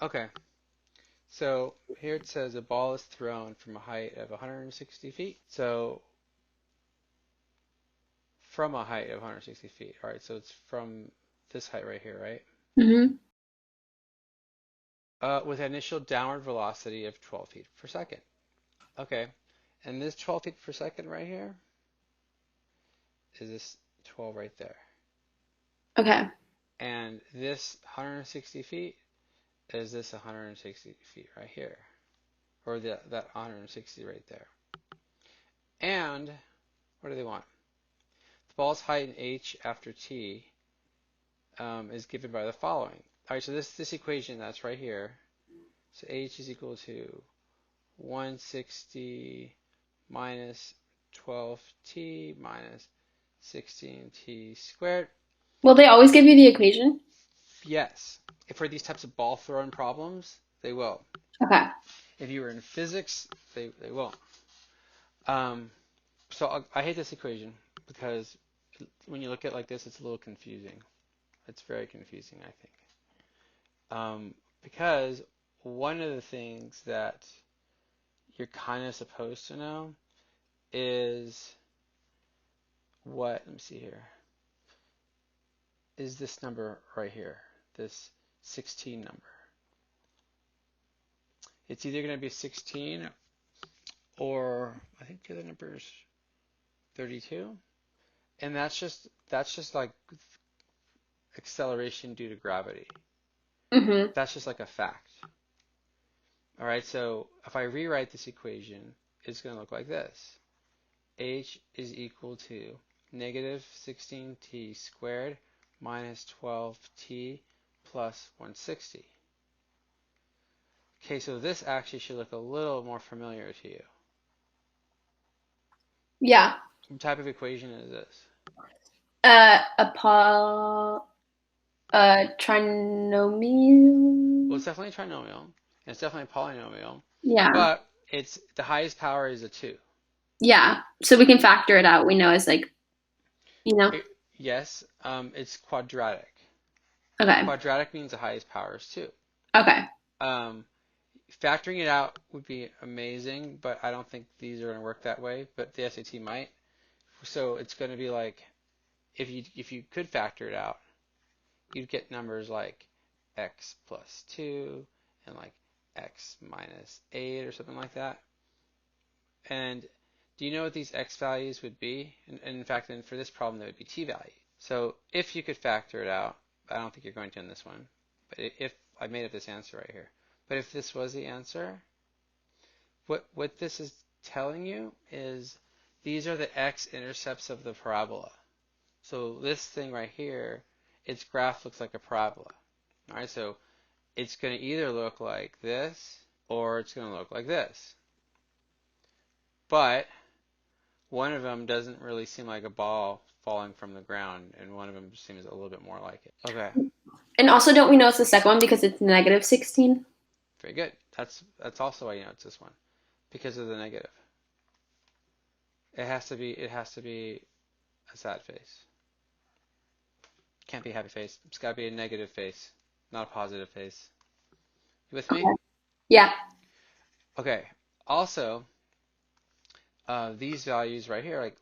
Okay, so here it says a ball is thrown from a height of 160 feet. So from a height of 160 feet. All right, so it's from this height right here, right? Hmm. With an initial downward velocity of 12 feet per second. Okay, and this 12 feet per second right here is this 12 right there. Okay. And this 160 feet is this 160 feet right here, or that 160 right there. And what do they want? The ball's height in h after t is given by the following. All right, so this equation that's right here. So h is equal to 160 minus 12t minus 16t squared. Will they always give you the equation? Yes, for these types of ball throwing problems, they will. Okay. If you were in physics, they won't. Um, so I hate this equation because when you look at it like this, it's a little confusing. It's very confusing, I think. Because one of the things that you're kind of supposed to know is what, let me see here, is this number right here, this 16 number. It's either going to be 16 or I think the other number is 32. And that's just like acceleration due to gravity. Hmm. That's just like a fact. All right, so if I rewrite this equation, it's going to look like this. H is equal to negative 16t squared minus 12t plus 160. Okay, so this actually should look a little more familiar to you. Yeah. What type of equation is this? A Well, trinomial. it's definitely a trinomial, and it's definitely a polynomial, Yeah. but it's the highest power is a 2. Yeah. So we can factor it out. We know it's like, you know. It, yes, it's quadratic. Okay. Quadratic means the highest power is 2. Okay. Um, Factoring it out would be amazing, but I don't think these are going to work that way, but the SAT might. So it's going to be like if you could factor it out, you'd get numbers like x plus 2 and like x minus 8 or something like that. And do you know what these x values would be? And in fact, then for this problem, they would be t values. So if you could factor it out, I don't think you're going to in this one, but if I made up this answer right here, but if this was the answer, what this is telling you is these are the x-intercepts of the parabola. So this thing right here, its graph looks like a parabola. All right, so it's going to either look like this or it's going to look like this. But one of them doesn't really seem like a ball falling from the ground, and one of them seems a little bit more like it. Okay, And also, don't we know it's the second one because it's negative 16? very good. That's also why you know it's this one because of the negative. It has to be a sad face. Can't be a happy face. It's got to be a negative face, not a positive face. You with me? Okay. Yeah. Okay. Also, these values right here, like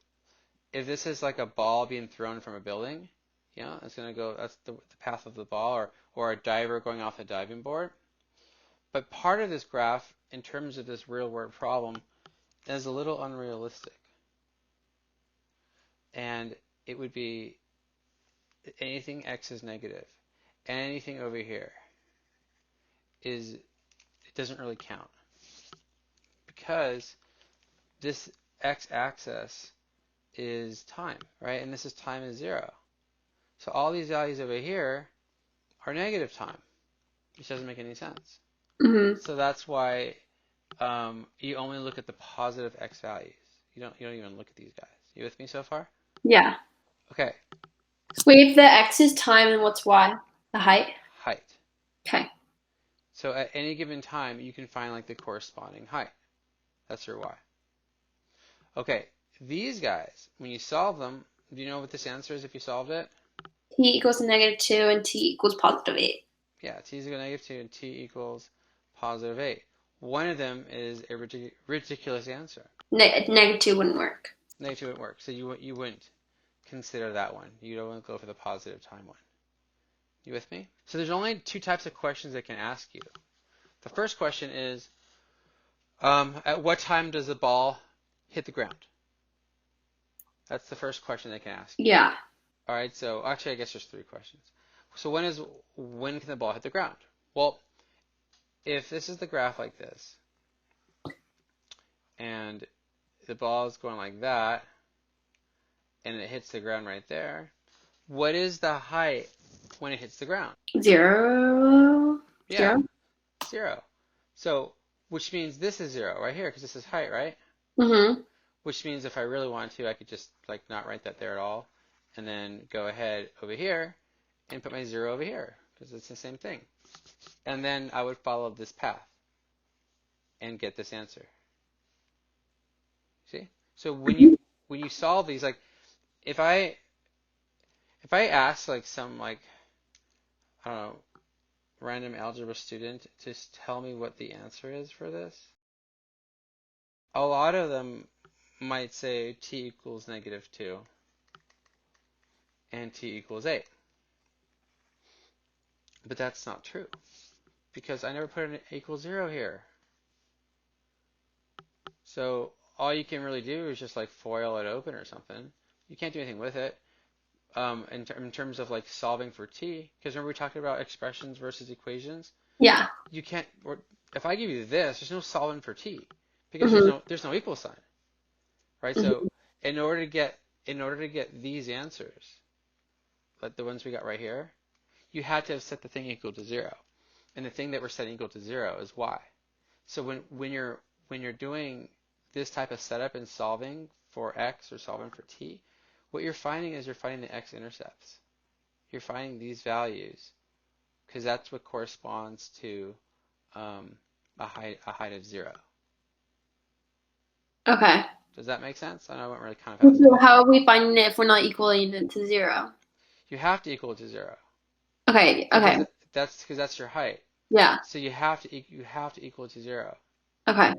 if this is like a ball being thrown from a building, it's gonna go. That's the path of the ball, or a diver going off a diving board. But part of this graph, in terms of this real world problem, is a little unrealistic, and it would be anything x is negative, and anything over here is it doesn't really count because this x-axis is time, right? And this is time is 0. So all these values over here are negative time, which doesn't make any sense. Hmm. So that's why you only look at the positive x values. You don't even look at these guys. You with me so far? Yeah. Okay, Wait, if the x is time, and what's y? The height? height. Okay. So at any given time, you can find like the corresponding height. That's your y. Okay, these guys, when you solve them, do you know what this answer is if you solved it? T equals to negative 2 and t equals positive 8. Yeah, t is equal to -2 and t equals +8. One of them is a ridiculous answer. Negative wouldn't work. -2 wouldn't work, so you wouldn't consider that one. You don't want to go for the positive time one. You with me? So there's only two types of questions they can ask you. The first question is, at what time does the ball hit the ground? That's the first question they can ask you. Yeah. All right, so actually I guess there's three questions. So when can the ball hit the ground? Well, if this is the graph like this, and the ball is going like that, and it hits the ground right there, what is the height when it hits the ground? 0. Yeah, 0. 0. So, which means this is 0 right here, because this is height, right? Mm-hmm. Which means if I really wanted to, I could just like not write that there at all, and then go ahead over here and put my 0 over here, because it's the same thing. And then I would follow this path and get this answer. See? So when you solve these, like if I ask like some like I don't know random algebra student to tell me what the answer is for this, a lot of them might say t equals -2 and t equals 8. But that's not true because I never put an equals 0 here. So all you can really do is just like FOIL it open or something. You can't do anything with it. In terms of like solving for t, because remember we talked about expressions versus equations. Yeah. You can't. If I give you this, there's no solving for t because Mm-hmm. there's no equal sign, right? So Mm-hmm. in order to get these answers, like the ones we got right here, you had to have set the thing equal to 0, and the thing that we're setting equal to 0 is y. So when you're doing this type of setup and solving for x or solving for t, what you're finding is you're finding the x-intercepts. You're finding these values because that's what corresponds to a height of 0. Okay. Does that make sense? I know I went really kind of fast So there. how are we finding it if we're not equaling it to 0? You have to equal it to 0 Okay. Okay. because that's your height. Yeah. So you have to equal it to 0. Okay.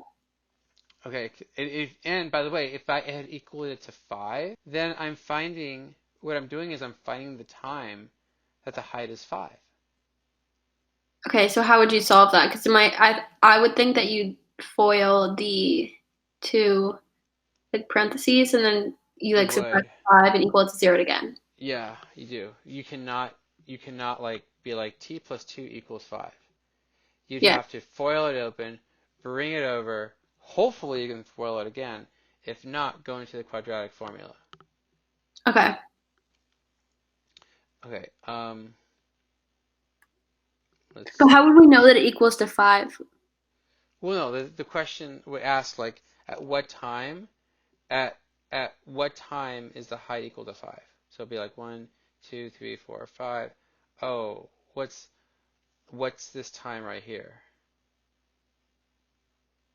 Okay. And by the way, if I had equaled it to 5, then what I'm doing is I'm finding the time that the height is 5. Okay. So how would you solve that? Because I would think that you'd FOIL the two like parentheses and then you You like subtract would. 5 and equal it to 0 again. Yeah, you do. You cannot like be like t plus 2 equals 5. You'd Yeah. have to FOIL it open, bring it over. Hopefully you can FOIL it again. If not, go into the quadratic formula. Okay. Okay, let's But how see. would we know that it equals to 5? Well, no, the question would ask like at what time at what time is the height equal to 5? So it'd be like 1, 2, 3, 4, 5. Oh, what's this time right here?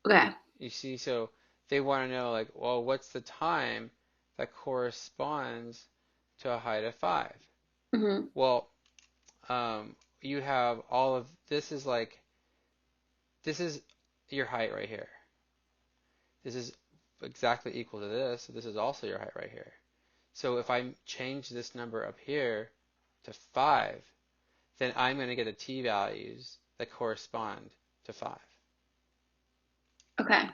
Okay. You see, so they want to know like, well, what's the time that corresponds to a height of 5? Mm-hmm. Well, you have all of this is like this is your height right here. This is exactly equal to this, so this is also your height right here. So if I change this number up here to 5, then I'm going to get the t values that correspond to 5. Okay.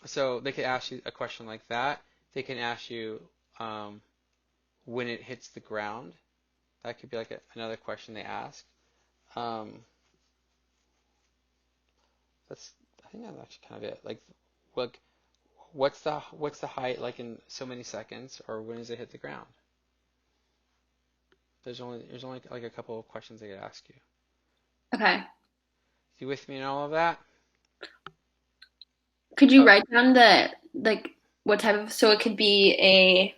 So they could ask you a question like that. They can ask you um, when it hits the ground. That could be like another question they ask. Um, that's I think that's actually kind of it. Like what's the height like in so many seconds, or when does it hit the ground? There's only like a couple of questions they could ask you. Okay. You with me in all of that? Could you Oh, write down the like what type of so it could be a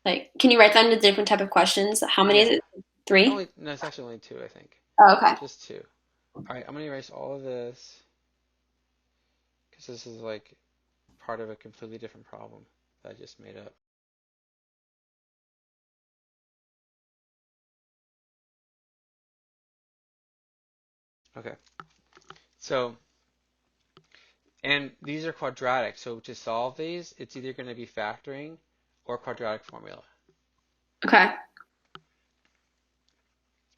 like can you write down the different type of questions? How many is yeah. it? 3? No, it's actually only two, I think. Oh, okay. Just two. All right, I'm gonna erase all of this because this is like part of a completely different problem that I just made up. Okay. So, and these are quadratic. So to solve these, it's either going to be factoring or quadratic formula. Okay.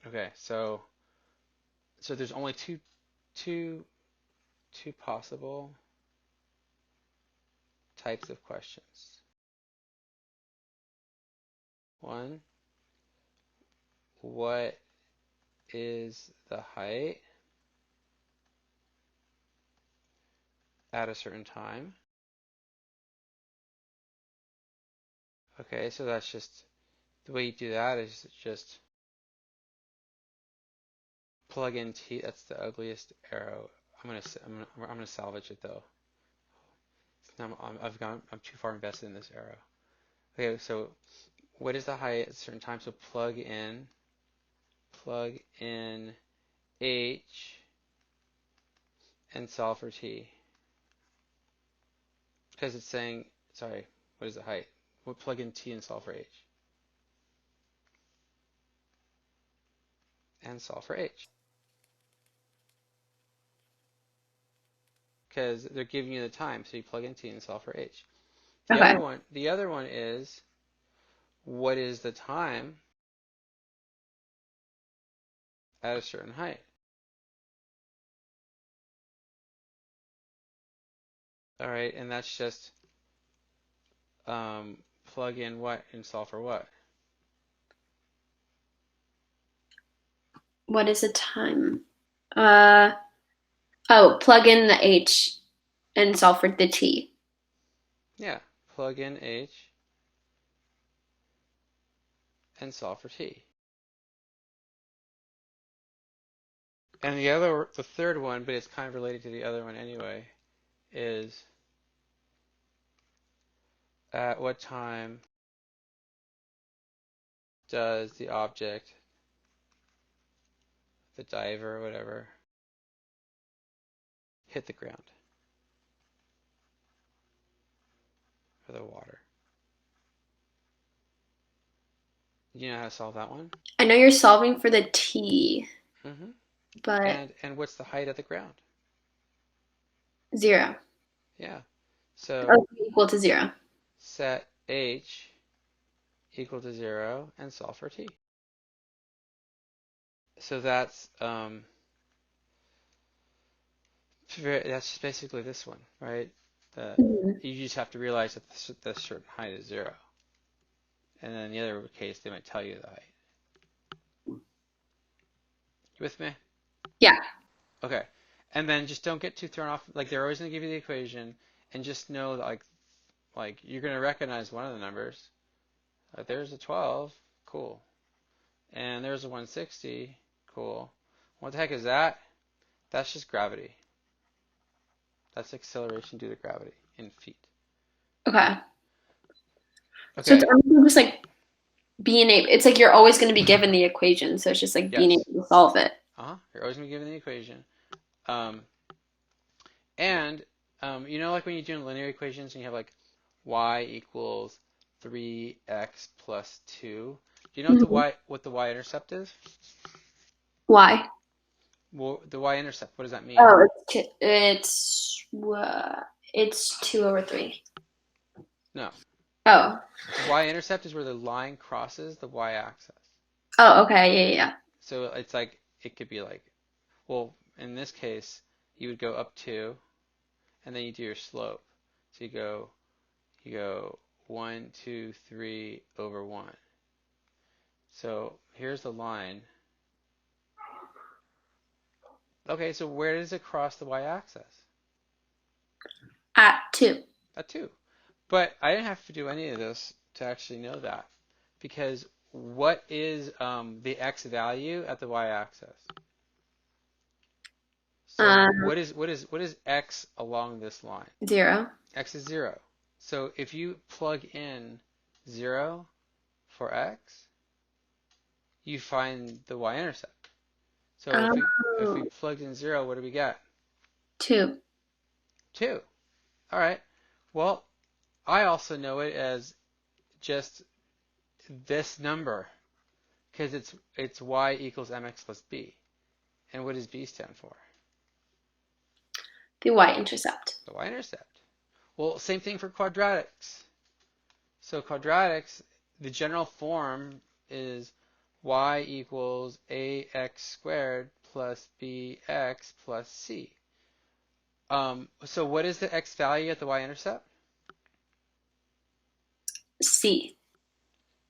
Okay. So there's only two possible types of questions. One, what is the height at a certain time? Okay, so that's just the way you do that is just plug in t. That's the ugliest arrow. I'm gonna salvage it though. I'm too far invested in this arrow. Okay, so what is the height at a certain time? So plug in h and solve for t. Because it's saying, sorry, what is the height? We'll plug in t and solve for h. And solve for h. Because they're giving you the time, so you plug in t and solve for h. Okay. The other one is, what is the time at a certain height? All right, and that's just plug in what and solve for what? What is the time? Uh, oh, plug in the H and solve for the T. Yeah, plug in h and solve for t. And the third one, but it's kind of related to the other one anyway, is at what time does the object, the diver or whatever, hit the ground or the water? Do you know how to solve that one? I know you're solving for the T, Mm-hmm. but And what's the height of the ground? 0. Yeah. So Oh, equal to 0. set h equal to 0 and solve for t. So that's basically this one, right? Mhm. You just have to realize that the certain height is 0. And then in the other case, they might tell you the height. You with me? Yeah. Okay. And then just don't get too thrown off. Like they're always going to give you the equation, and just know that like you're going to recognize one of the numbers. Like there's a 12, cool. And there's a 160, cool. What the heck is that? That's just gravity. That's acceleration due to gravity in feet. Okay. So it's Okay. honestly just like being able, it's like you're always going to be given the equation. So it's just like being Yes. able to solve it. You're always going to be given the equation. Um, and you know, like when you're doing linear equations and you have like y equals 3x plus 2. Do you know Mhm. what the y-intercept is? Why? Well, the y-intercept, what does that mean? Oh, it's 2 over 3. No. Oh. The y-intercept is where the line crosses the y-axis. Oh, okay. Yeah, yeah. So it's like, it could be like, well, in this case, you would go up 2, and then you do your slope. So you go 1, 2, 3 over 1. So here's the line. Okay, so where does it cross the y-axis? At 2. At 2. But I didn't have to do any of this to actually know that. Because what is the x value at the y-axis? So Um, what is x along this line? 0. X is 0. So if you plug in 0 for x, you find the y-intercept. So if we Oh, plugged in 0, what do we get? 2. 2. All right. Well, I also know it as just this number because it's y equals mx plus b. And what does b stand for? The y-intercept. The y-intercept. Well, same thing for quadratics. So quadratics, the general form is y equals ax squared plus bx plus c. So what is the x value at the y-intercept? C.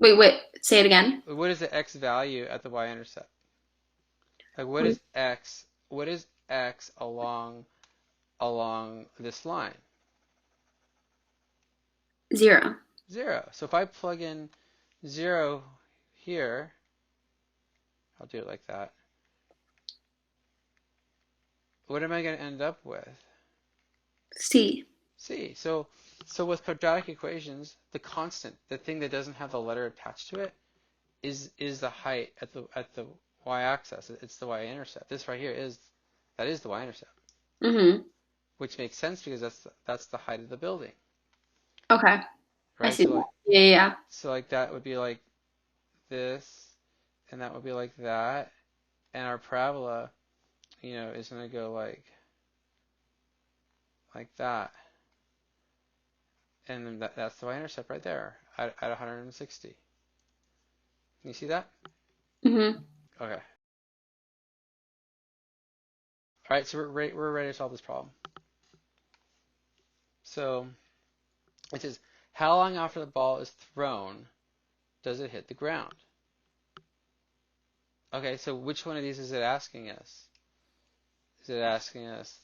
Wait, say it again. What is the x value at the y-intercept? Like what is x along this line? 0. 0. So if I plug in 0 here, I'll do it like that. What am I going to end up with? C. C. So with quadratic equations, the constant, the thing that doesn't have the letter attached to it, is the height at the y-axis. It's the y-intercept. This right here is the y-intercept, Mm-hmm. which makes sense because that's the height of the building, Okay. I right? see that. Yeah. So like that would be like this, and that would be like that, and our parabola, is going to go like that, and then that's the y-intercept right there at 160. Can you see that? Mm-hmm. Okay. All right, so we're ready to solve this problem. So it says, how long after the ball is thrown does it hit the ground? Okay, so which one of these is it asking us? Is it asking us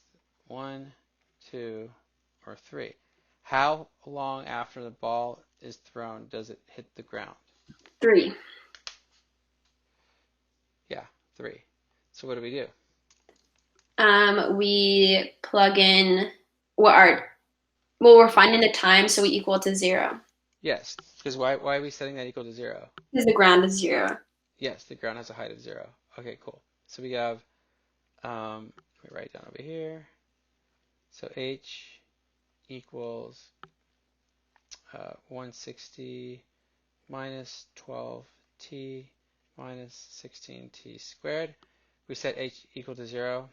1, 2, or 3? How long after the ball is thrown does it hit the ground? 3. Yeah, 3. So what do we do? We plug in what are well, we're finding the time, so we equal it to 0. Yes, because why are we setting that equal to 0? Because the ground is 0. Yes, the ground has a height of 0. Okay, cool. So we have, let me write down over here. So h equals 160 minus 12t minus 16t squared. We set h equal to 0.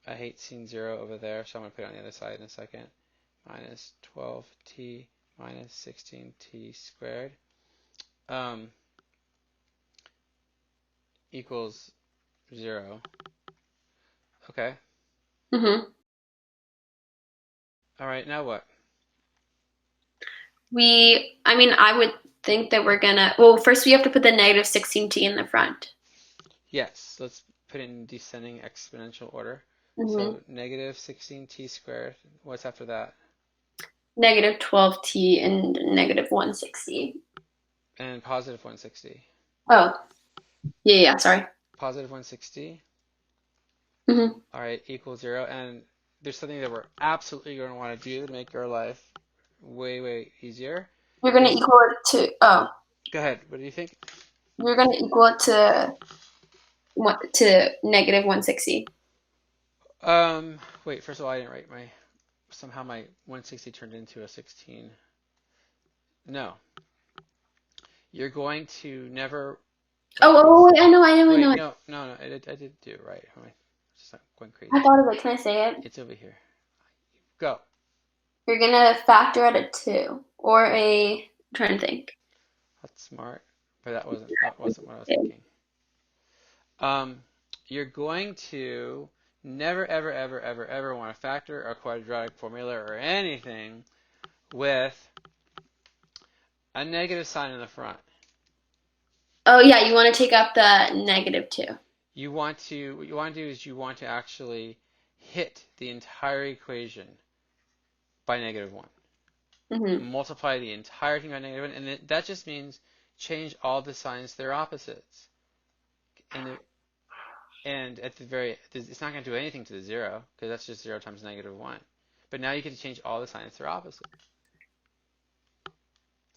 I hate seeing 0 over there, so I'm going to put it on the other side in a second. Minus 12t minus 16t squared equals 0. Okay. Mm-hmm. All right, now what? I would think that we're gonna, well, first we have to put the negative 16t in the front. Yes, let's put it in descending exponential order. Mm-hmm. So negative 16t squared. What's after that? Negative 12t and negative 160. And positive 160. Oh, yeah, sorry. Positive 160. Mm-hmm. All right, equals 0. And there's something that we're absolutely going to want to do to make our life way, way easier. You're gonna Is equal it to, oh, Go ahead. What do you think? you're gonna equal it to negative 160. Wait. First of all, I didn't write somehow my 160 turned into a 16. No, you're going to never write Wait, I know Wait, it. no. I did do it right. I'm just not going I crazy. thought of it. Can I say it? It's over here. Go. You're gonna factor out a 2 or I'm trying to think. That's smart, but that wasn't what I was thinking. Um, you're going to never, ever, ever, ever, ever want to factor a quadratic formula or anything with a negative sign in the front. Oh yeah, you want to take out the negative 2. What you want to do is you want to actually hit the entire equation by negative 1. Mm-hmm. Multiply the entire thing by negative 1, and that just means change all the signs to their opposites. And at the it's not going to do anything to the 0, because that's just 0 times negative 1. But now you get to change all the signs to their opposite.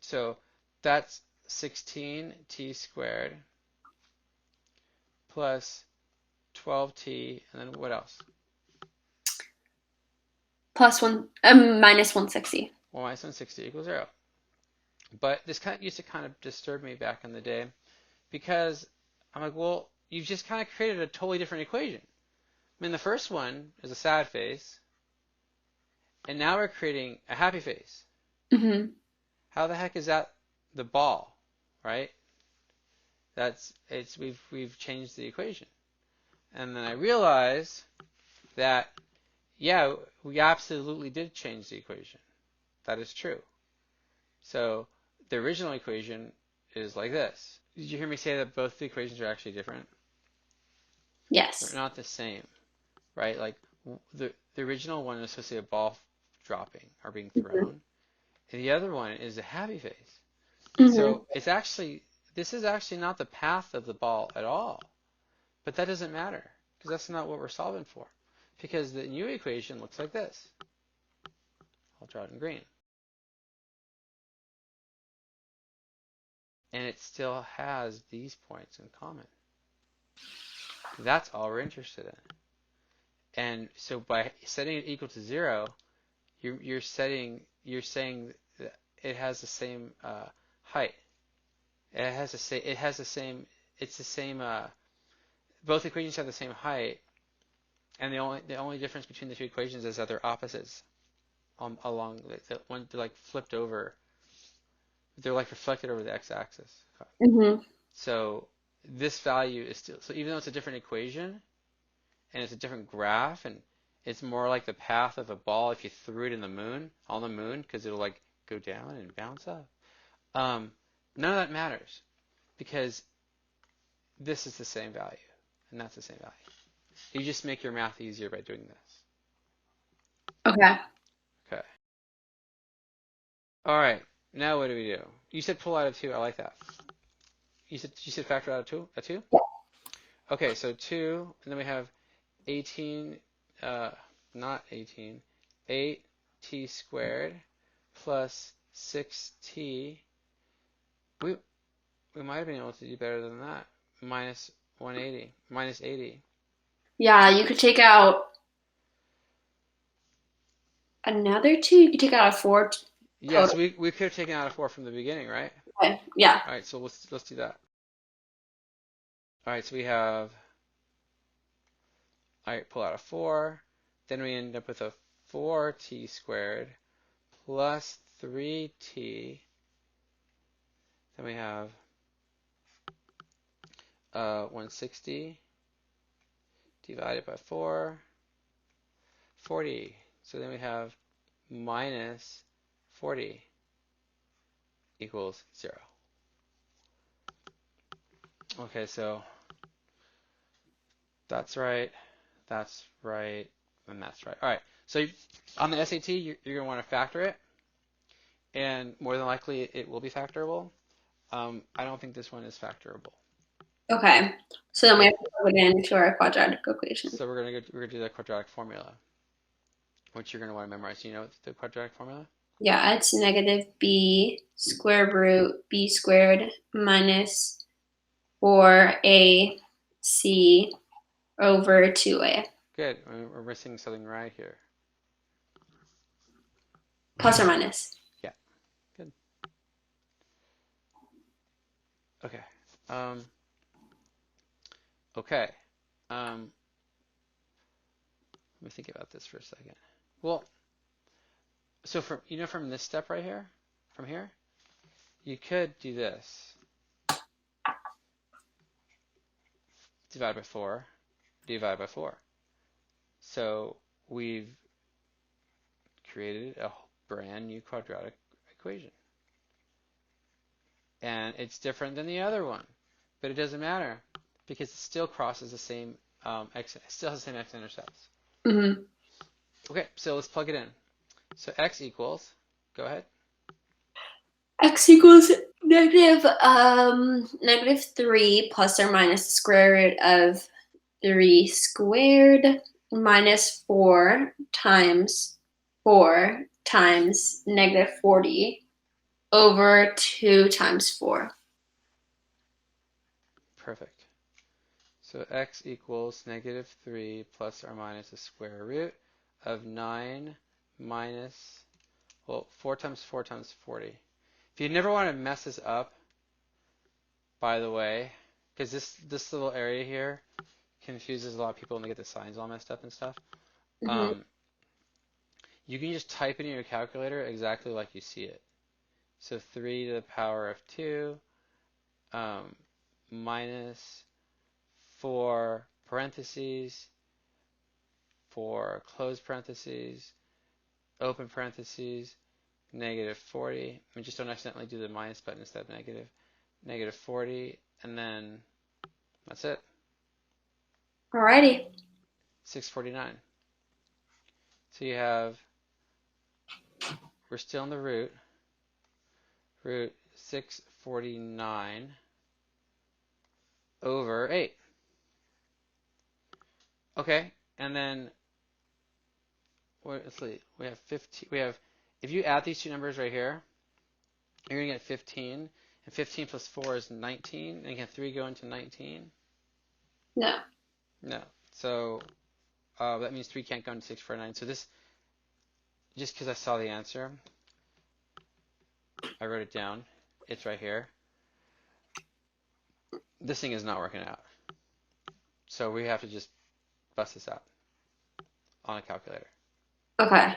So that's 16t squared plus 12t, and then what else? Plus minus 160. Well, minus 160 equals 0. But this used to kind of disturb me back in the day, because I'm like, well, you've just kind of created a totally different equation. I mean, the first one is a sad face, and now we're creating a happy face. Mm-hmm. How the heck is that the ball, right? We've changed the equation. And then I realized that, yeah, we absolutely did change the equation. That is true. So the original equation is like this. Did you hear me say that both the equations are actually different? They're Yes. not the same, right? Like the original one is supposed to be a ball dropping or being Mm-hmm. thrown, and the other one is a happy face. Mm-hmm. So this is actually not the path of the ball at all. But that doesn't matter because that's not what we're solving for. Because the new equation looks like this. I'll draw it in green. And it still has these points in common. That's all we're interested in. And so by setting it equal to 0, you're saying that it has the same height. It has the same. It's the same. Both equations have the same height, and the only difference between the two equations is that they're opposites along when they're like flipped over. They're like reflected over the x-axis. Mm-hmm. So this value is still, so even though it's a different equation and it's a different graph and it's more like the path of a ball if you threw it in the moon, on the moon, because it'll like go down and bounce up. None of that matters because this is the same value and that's the same value. You just make your math easier by doing this. Okay. Okay. All right. Now what do we do? You said pull out of 2. I like that. You said factor out of 2? A 2? Okay, so 2, and then we have 18, not 18, 8t squared plus 6t. We we might have been able to do better than that. Minus 180, minus 80. Yeah, you could take out another two. You could take out a four Yes, total. we could have taken out a 4 from the beginning, right? Okay. Yeah. All right, so let's do that. All right, so we have, all right, pull out a 4. Then we end up with a 4t squared plus 3t. Then we have 160 divided by 4, 40. So then we have minus 40 equals 0. Okay, so that's right, and that's right. All right, so on the SAT, you're going to want to factor it, and more than likely it will be factorable. I don't think this one is factorable. Okay. So then we So, have to put it into our quadratic equation. so we're gonna do the quadratic formula, which you're gonna want to memorize. You know the quadratic formula? Yeah, it's negative b square root b squared minus 4ac over 2a. Good. We're missing something right here. Plus or minus. Yeah. Good. Okay. Um, okay. Um, let me think about this for a second. Well, so from this step right here, from here, you could do this. Divide by 4, divide by 4. So we've created a brand new quadratic equation. And it's different than the other one, but it doesn't matter because it still crosses the same x, it still has the same x-intercepts. Mm-hmm. Okay, so let's plug it in. So x equals, go ahead. X equals negative 3 plus or minus the square root of 3 squared minus 4 times negative 40 over 2 times 4. Perfect. So x equals negative 3 plus or minus the square root of 9 minus, well, 4 times 4 times 40. If you never want to mess this up, by the way, because this little area here confuses a lot of people when they get the signs all messed up and stuff. Hmm. Um, you can just type it in your calculator exactly like you see it. So 3 to the power of 2 um, minus 4 parentheses, 4 close parentheses, open parentheses, negative 40. And just don't accidentally do the minus button instead of negative. Negative 40, and then that's it. Alrighty. 649. So you have, we're still in the root 649 over 8. Okay, and then let's see, we have 15. If you add these two numbers right here, you're gonna get 15, and 15 plus 4 is 19. And can 3 go into 19? No. No. So that means 3 can't go into 649. So this, just because I saw the answer, I wrote it down. It's right here. This thing is not working out. So we have to just bust this out on a calculator. Okay.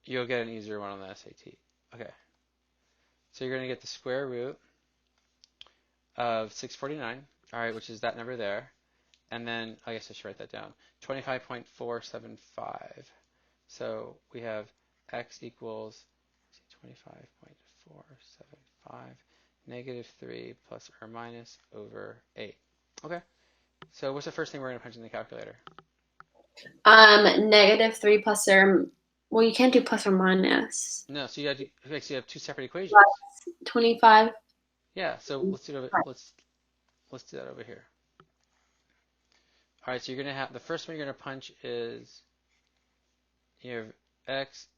You'll get an easier one on the SAT. Okay. So you're going to get the square root of 649, all right, which is that number there. And then, I guess I should write that down, 25.475. So we have x equals 25.475 negative 3 plus or minus over 8. Okay. So what's the first thing we're going to punch in the calculator? Negative 3 plus or, well, you can't do plus or minus. No, so you actually have two separate equations. Plus 25. Yeah, so let's do it. Let's do that over here. All right, so you're gonna have the first one you're gonna punch is you have x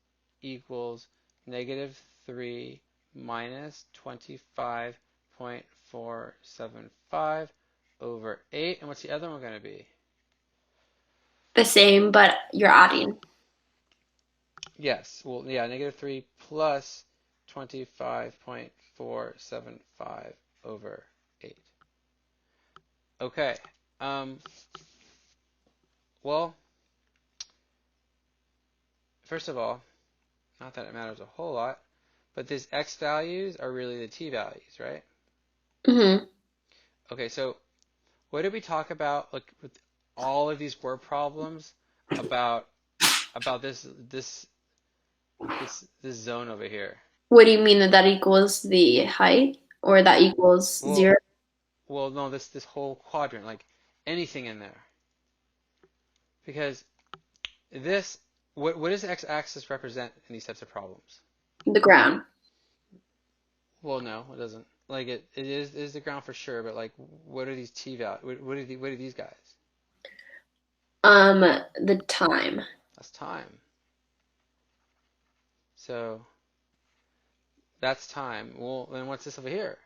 equals negative 3 minus 25.475 over 8. And what's the other one gonna be? The same, but you're adding. Yes, well, yeah, negative 3 plus 25.475 over 8. Okay. Um, well, first of all, not that it matters a whole lot, but these x values are really the t values, right? Hmm. Okay, so what did we talk about, like with all of these word problems about this zone over here? What do you mean that that equals the height or that equals Well, 0? well, no, this whole quadrant, like anything in there, because this, what does x-axis represent in these types of problems? The ground. Well, no, it doesn't. Like it is the ground for sure, but like, what are these t values? What are these guys? The time. That's time. So that's time. Well, then what's this over here?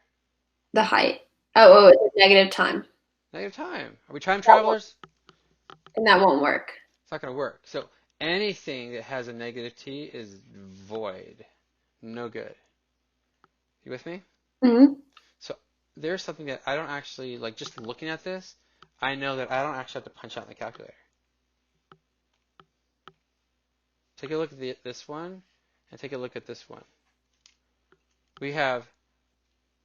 The height. Oh, it's negative time. Negative time. Are we time travelers? And that won't work. It's not going to work. So anything that has a negative t is void. No good. You with me? Hmm. So there's something that I don't actually, like just looking at this, I know that I don't actually have to punch out in the calculator. Take a look at this one and take a look at this one. We have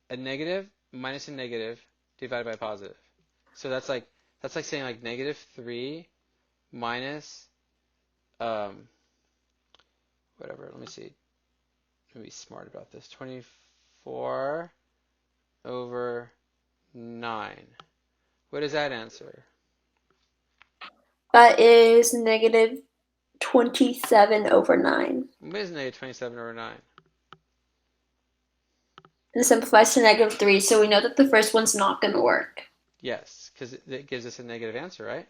a negative minus a negative divided by a positive. So that's like saying like negative 3 minus um, whatever. Let me see. Let me be smart about this. 24 over 9. What is that answer? That is negative 27 over 9. What is negative 27 over 9? And it simplifies to negative 3, so we know that the first one's not going to work. Yes, because it gives us a negative answer, right?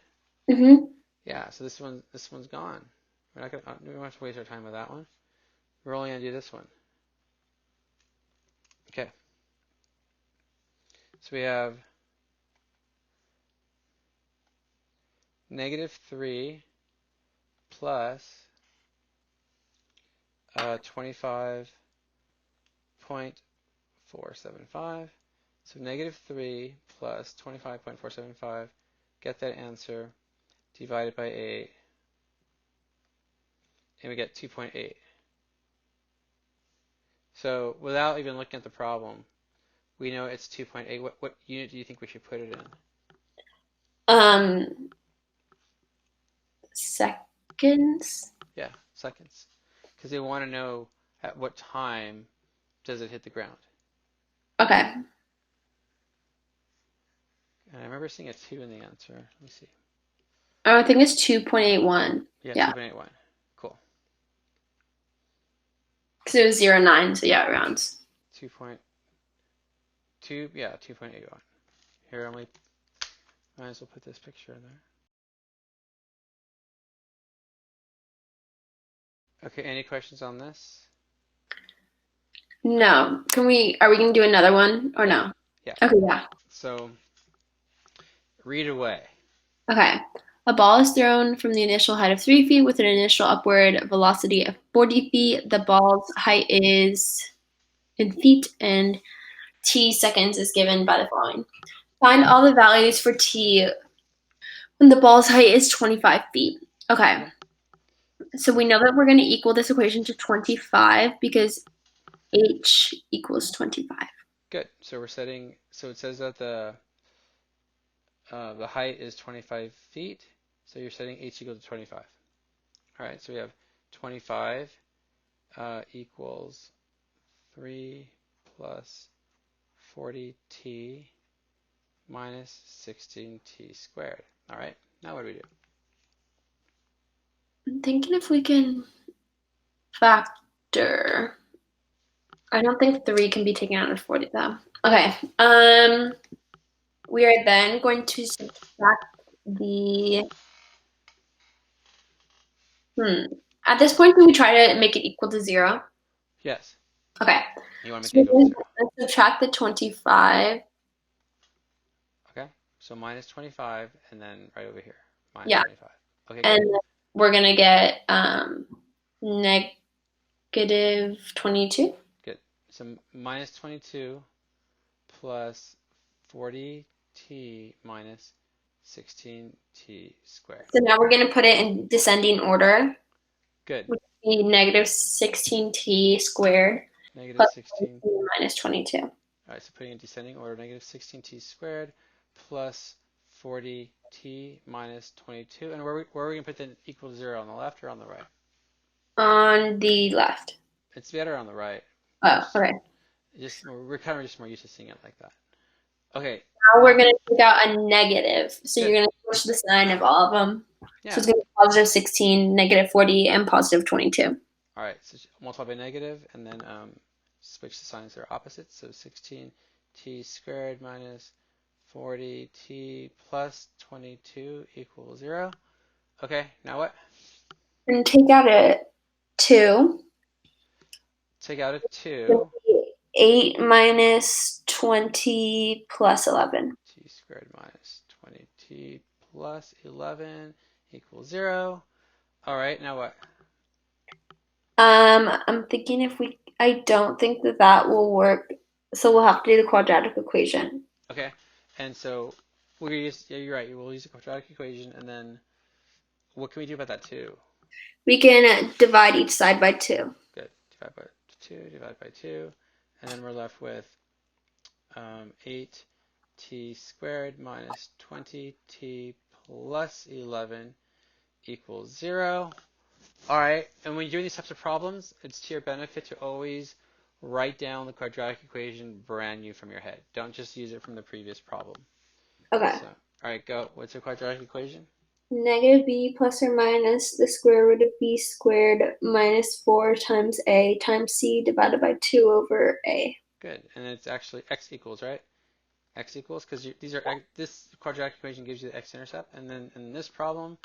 Hmm. Yeah, so this one's gone. We don't have to waste our time with that one. We're only gonna do this one. Okay. So we have negative 3 plus 25.475 So negative 3 plus 25.475, get that answer, divided by 8, and we get 2.8. So without even looking at the problem, we know it's 2.8. What unit do you think we should put it in? Um, seconds. Yeah, seconds. Because they want to know at what time does it hit the ground. Okay. And I remember seeing a 2 in the answer. Let me see. Oh, I think it's 2.81. Yeah, Yeah. 2.81. Cool. Because it was 0.9, so yeah, it rounds. 2.2, yeah, 2.81. Here, might as well put this picture in there. Okay, any questions on this? No. Are we gonna do another one or Yeah, no? yeah. Okay, yeah. So read away. Okay. A ball is thrown from the initial height of 3 feet with an initial upward velocity of 40 feet. The ball's height is in feet and t seconds is given by the following. Find all the values for t when the ball's height is 25 feet. Okay. Okay. So we know that we're going to equal this equation to 25 because h equals 25. Good. So we're setting. So it says that the height is 25 feet. So you're setting h equal to 25. All right. So we have 25 equals 3 plus 40t minus 16t squared. All right. Now what do we do? I'm thinking if we can factor. I don't think 3 can be taken out of 40 though. Okay. We are then going to subtract the At this point, can we try to make it equal to 0? Yes. Okay. You want to make So it equal to we're 0. going to subtract the 25. Okay. So minus 25 and then right over here. Minus Yeah. 25. Okay, good. And we're going to get negative 22. Good. So minus 22 plus 40t minus 16t squared. So now we're going to put it in descending order, Good. which would be negative 16t squared Negative plus 16. 22 minus 22. All right, so putting in descending order, negative 16t squared plus 40t minus 22. And where are we going to put the equal to 0, on the left or on the right? On the left. It's better on the right. Oh, okay. We're kind of just more used to seeing it like that. Okay. Now we're Now, going to take out a negative. So good. you're going to switch the sign of all of them. So Yeah. it's going to be positive 16, negative 40, and positive 22. All right, so multiply by negative, and then switch the signs, they're opposites. So 16t squared minus 40t plus 22 equals 0. Okay, now what? And take out a 2. Take out a 2. 8 minus 20 plus 11. T squared minus 20t plus 11 equals 0. All right, now what? I'm thinking I don't think that will work. So we'll have to do the quadratic equation. Okay, and so we're gonna use, yeah, you're right, we'll use the quadratic equation, and then what can we do about that 2? We can divide each side by 2. Good. Divide by 2, divide by 2. And then we're left with 8t squared minus 20t plus 11 equals 0. All right. And when you're doing these types of problems, it's to your benefit to always write down the quadratic equation brand new from your head. Don't just use it from the previous problem. Okay. So, all right, go. What's the quadratic equation? Negative b plus or minus the square root of b squared minus 4 times a times c divided by 2 over a. Good. And it's actually x equals, right? X equals, because this quadratic equation gives you the x-intercept, and then in this problem,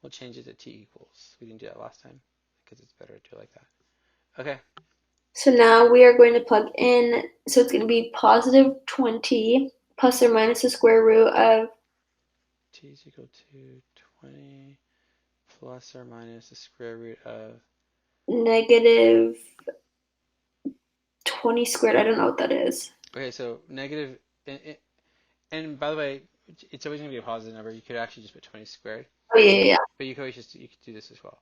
we'll change it to t equals. We didn't do that last time because it's better to do it like that. Okay. So now we are going to plug in, so it's going to be positive 20 plus or minus the square root of T is equal to 20 plus or minus the square root of, negative 20 squared. I don't know what that is. okay, so negative And by the way, it's always going to be a positive number. You could actually just put 20 squared, Oh yeah, but yeah, yeah. you could always just you could do this as well.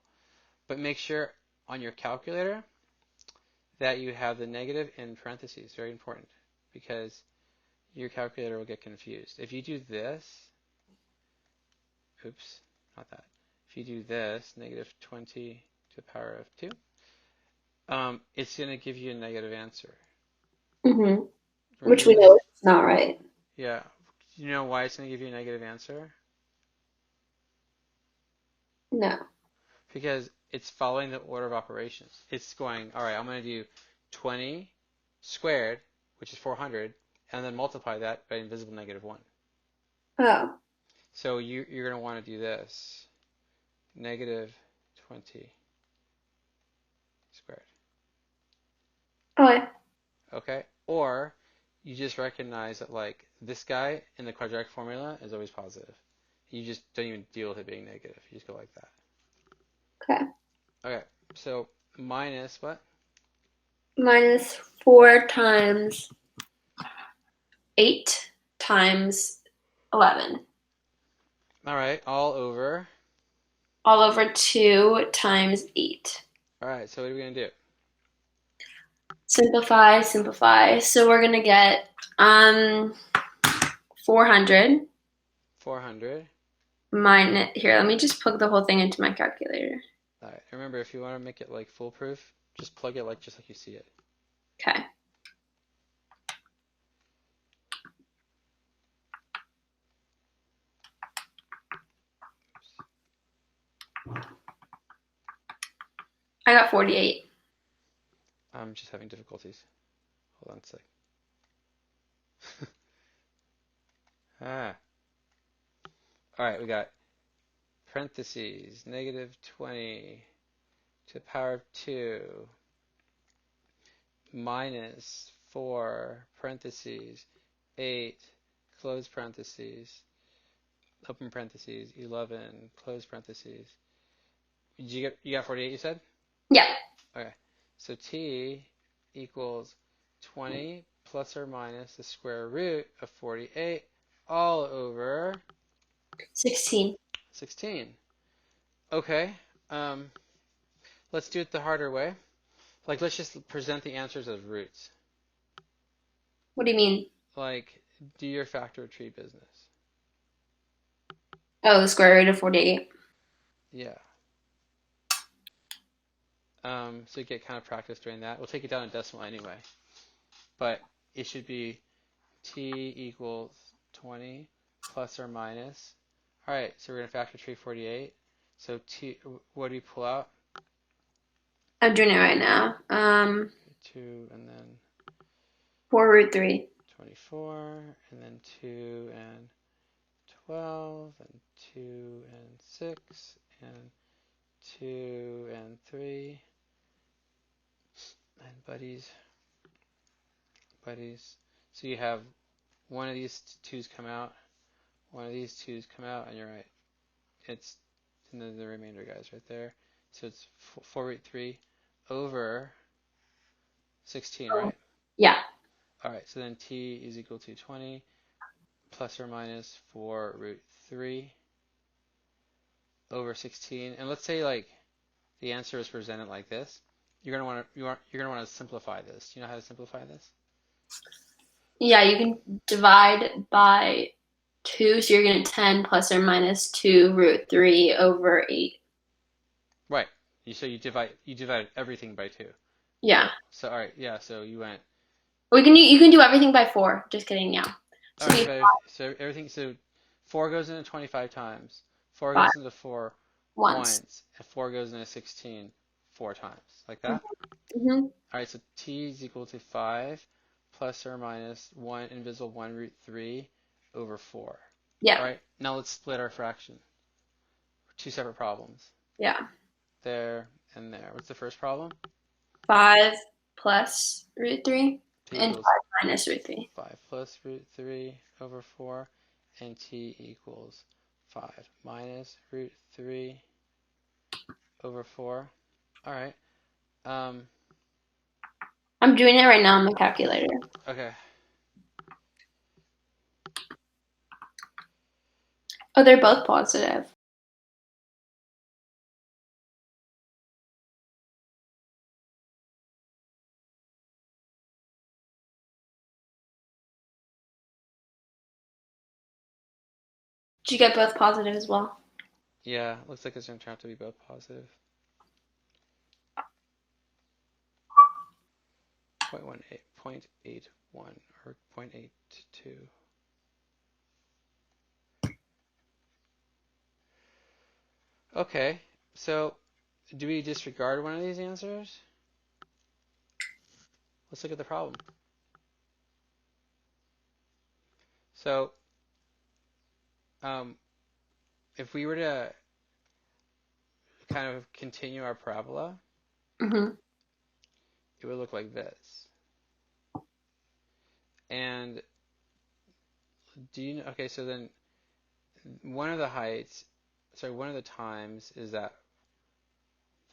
But make sure on your calculator that you have the negative in parentheses. Very important because your calculator will get confused. If you do this, oops, not that. If you do this, negative 20 to the power of 2, it's going to give you a negative answer. Mm-hmm. Which Remember we know this? is not right. Yeah. Do you know why it's going to give you a negative answer? No. Because it's following the order of operations. It's going, all right, I'm going to do 20 squared, which is 400, and then multiply that by invisible negative 1. Oh. So you're going to want to do this, negative 20 squared. Oh yeah. Okay? Or you just recognize that, like, this guy in the quadratic formula is always positive. You just don't even deal with it being negative. You just go like that. Okay. Okay, so minus what? Minus 4 times 8 times 11. All right, all over. All over 2 times 8. All right, so what are we going to do? Simplify, simplify. So we're gonna get 400 400. minus here. Let me just plug the whole thing into my calculator. All right, remember, if you want to make it like foolproof, just plug it like just like you see it. Okay. I got 48. I'm just having difficulties. Hold on a sec. Ah. All right, we got parentheses, negative 20 to the power of 2 minus 4 parentheses, 8 close parentheses, open parentheses, 11 close parentheses. You got 48, you said? Yeah. Okay. So t equals 20 plus or minus the square root of 48 all over 16. 16. Okay. Um, let's do it the harder way. Like, let's just present the answers as roots. What do you mean? Like, do your factor tree business. Oh, the square root of 48. Yeah. So you get kind of practice doing that. We'll take it down in decimal anyway. But it should be t equals 20 plus or minus. All right, so we're going to factor tree 48. So t, what do we pull out? I'm doing it right now. 2 and then 4 root 3. 24 and then 2 and 12 and 2 and 6 and 2 and 3 and buddies. So you have one of these twos come out, one of these twos come out, and you're right. It's and then the remainder guys right there. So it's 4 root 3 over 16, Oh, right? yeah. All right, so then t is equal to 20 plus or minus 4 root 3 over 16. And let's say like the answer is presented like this. You're gonna want to you're gonna want to simplify this. Do you know how to simplify this? Yeah, you can divide by 2, so you're going to 10 plus or minus 2 root 3 over 8. Right. So you divide everything by 2. Yeah. So all right, yeah. So you went You can do everything by 4. Just kidding, yeah. all So right. we So everything. So 4 goes into 25 times. 4 5 goes into 4 once. once, and 4 goes into 16 4 times, like that. Mm-hmm. All right. So t is equal to 5 plus or minus 1 invisible 1 root 3 over 4. Yeah. All right. Now let's split our fraction. Two separate problems. Yeah. There and there. What's the first problem? 5 plus root 3 T and equals 5 minus root 3. 5 plus root 3 over 4, and t equals 5 minus root 3 over 4. All right. Um, I'm doing it right now on my calculator. okay. Oh, they're both positive. Did you get both positive as well? Yeah, looks like it's going to turn out to be both positive. 0.81 or 0.82. Okay, so do we disregard one of these answers? Let's look at the problem. So if we were to kind of continue our parabola, Mm-hmm. it would look like this. And do you know, okay, so then one of the heights, sorry, one of the times is that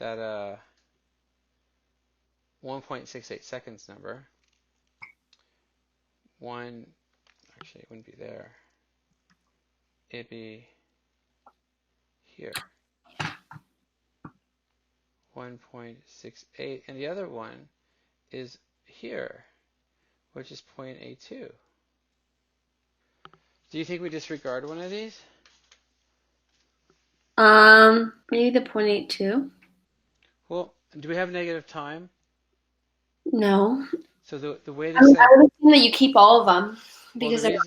1.68 seconds number. One, actually, it wouldn't be there. It'd be here. 1.68, and the other one is here, which is 0.82. Do you think we disregard one of these? Maybe the 0.82. Well, do we have negative time? No. So the way I this mean, said, I would assume that you keep all of them well, because they're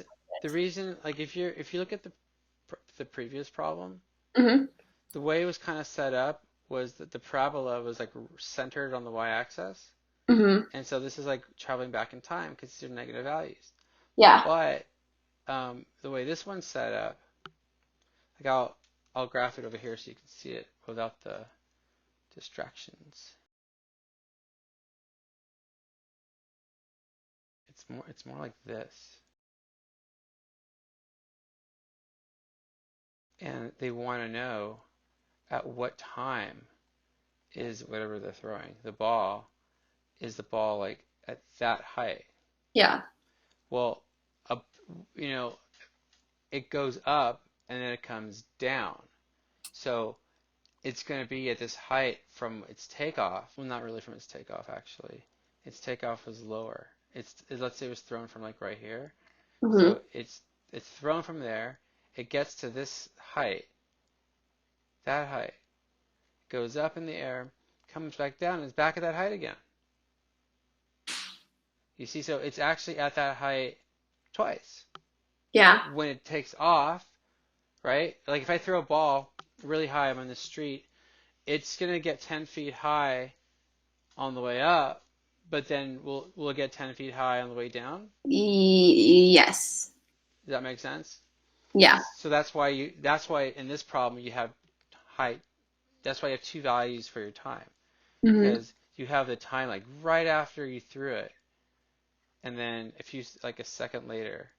the reason, like if you look at the previous problem, mm-hmm. the way it was kind of set up was that the parabola was like centered on the y-axis, Mm-hmm. and so this is like traveling back in time because these are negative values. Yeah. But the way this one's set up, like I'll graph it over here so you can see it without the distractions. It's more like this. And they want to know at what time is whatever they're throwing. Is the ball like at that height? Yeah. Well, up, you know, it goes up and then it comes down. So it's going to be at this height from its takeoff. Well, not really from its takeoff, actually. Its takeoff was lower. Let's say it was thrown from like right here. Mm-hmm. So it's thrown from there. It gets to this height, that height, goes up in the air, comes back down, and is back at that height again. You see, so it's actually at that height twice. Yeah. When it takes off, right? Like if I throw a ball really high, I'm on the street, it's gonna get 10 feet high on the way up, but then will it get 10 feet high on the way down? Yes. Does that make sense? Yeah. So that's why in this problem you have height. That's why you have two values for your time, Mm-hmm. because you have the time like right after you threw it, and then if you like a second later,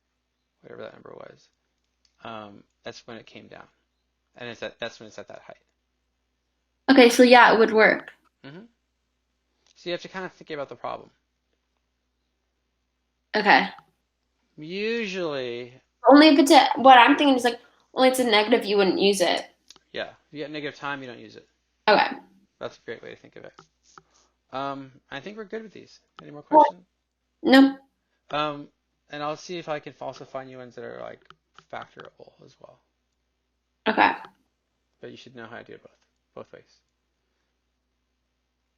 whatever that number was, that's when it came down, and that's when it's at that height. Okay, so yeah, it would work. hmm So you have to kind of think about the problem. Okay. Usually, Only if it's what I'm thinking is like only if it's a negative, you wouldn't use it. yeah, if you get negative time, you don't use it. Okay. That's a great way to think of it. I think we're good with these. Any more Well, questions? no. Um, and I'll see if I can also find you ones that are like factorable as well. Okay. But you should know how to do it both ways.